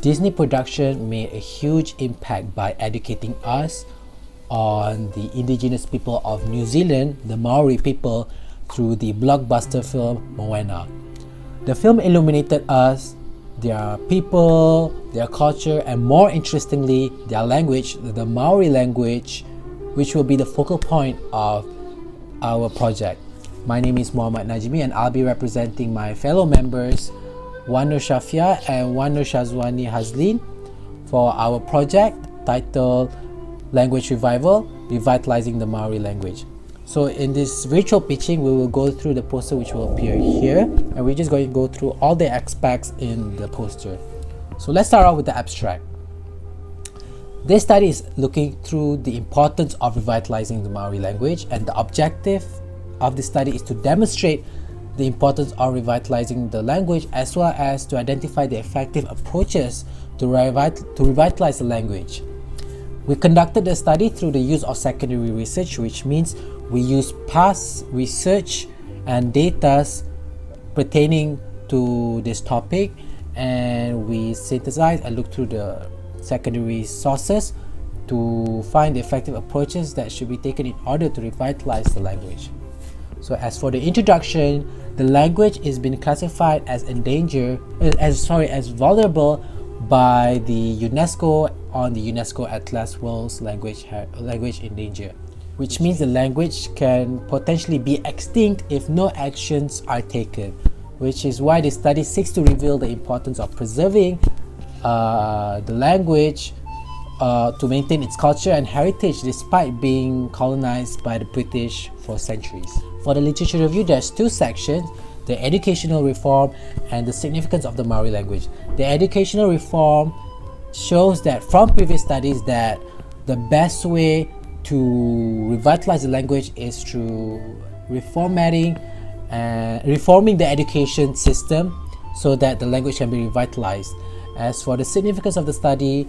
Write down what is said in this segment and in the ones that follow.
Disney production made a huge impact by educating us on the indigenous people of New Zealand, the Maori people, through the blockbuster film Moana. The film illuminated us, their people, their culture, and more interestingly, their language, the Maori language, which will be the focal point of our project. My name is Muhammad Najmi and I'll be representing my fellow members Wan Nur Shafia and Wan Nur Shazwani Hazlin for our project titled Language Revival, Revitalizing the Maori Language. So in this virtual pitching, we will go through the poster which will appear here, and we're just going to go through all the aspects in the poster. So let's start off with the abstract. This study is looking through the importance of revitalizing the Maori language, and the objective of this study is to demonstrate the importance of revitalizing the language as well as to identify the effective approaches to revitalize the language. We conducted the study through the use of secondary research, which means we use past research and data pertaining to this topic, and we synthesize and look through the secondary sources to find the effective approaches that should be taken in order to revitalize the language. So as for the introduction, the language is being classified as as vulnerable by the UNESCO on the UNESCO Atlas World Language in Danger, which means the language can potentially be extinct if no actions are taken, which is why the study seeks to reveal the importance of preserving the language to maintain its culture and heritage despite being colonized by the British for centuries. For the literature review, there's two sections: the educational reform and the significance of the Maori language. The educational reform shows that from previous studies that the best way to revitalize the language is through reforming the education system so that the language can be revitalized. As for the significance of the study,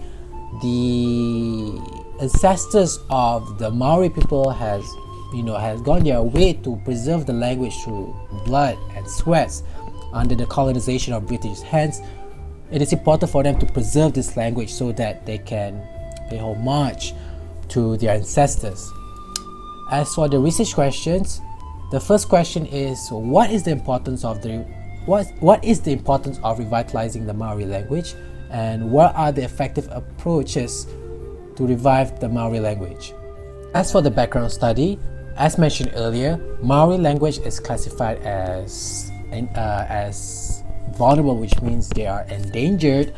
the ancestors of the Maori people has gone their way to preserve the language through blood and sweat under the colonization of British. Hence, it is important for them to preserve this language so that they can pay homage to their ancestors. As for the research questions, the first question is what is the importance of revitalizing the Maori language, and what are the effective approaches to revive the Maori language? As for the background study, as mentioned earlier, Maori language is classified as vulnerable, which means they are endangered,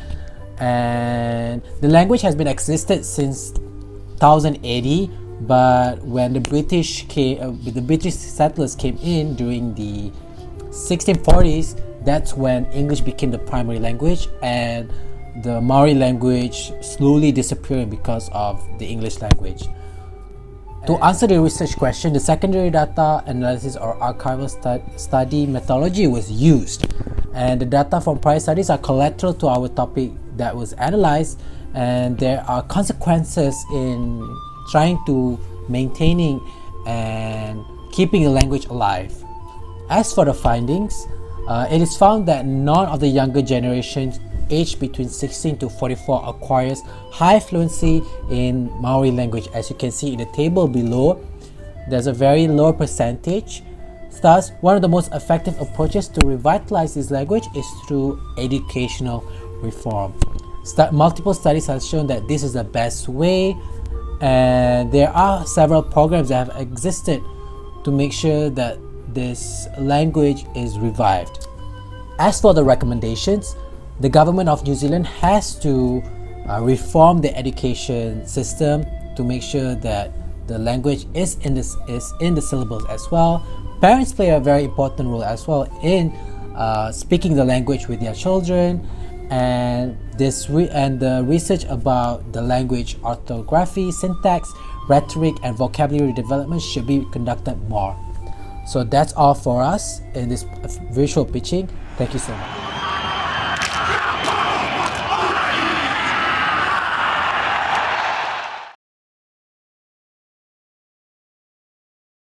and the language has been existed since 1080. But when the British settlers came in during the 1640s, that's when English became the primary language, and the Maori language slowly disappearing because of the English language. To answer the research question, the secondary data analysis or archival study methodology was used, and the data from prior studies are collateral to our topic that was analyzed, and there are consequences in trying to maintaining and keeping the language alive. As for the findings, it is found that none of the younger generations aged between 16 to 44 acquires high fluency in Maori language. As you can see in the table below, there's a very low percentage. Thus, one of the most effective approaches to revitalize this language is through educational reform. Multiple studies have shown that this is the best way, and there are several programs that have existed to make sure that this language is revived. As for the recommendations, the government of New Zealand has to reform the education system to make sure that the language is in the syllabus as well. Parents play a very important role as well in speaking the language with their children, and the research about the language orthography, syntax, rhetoric, and vocabulary development should be conducted more. So that's all for us in this visual pitching. Thank you so much.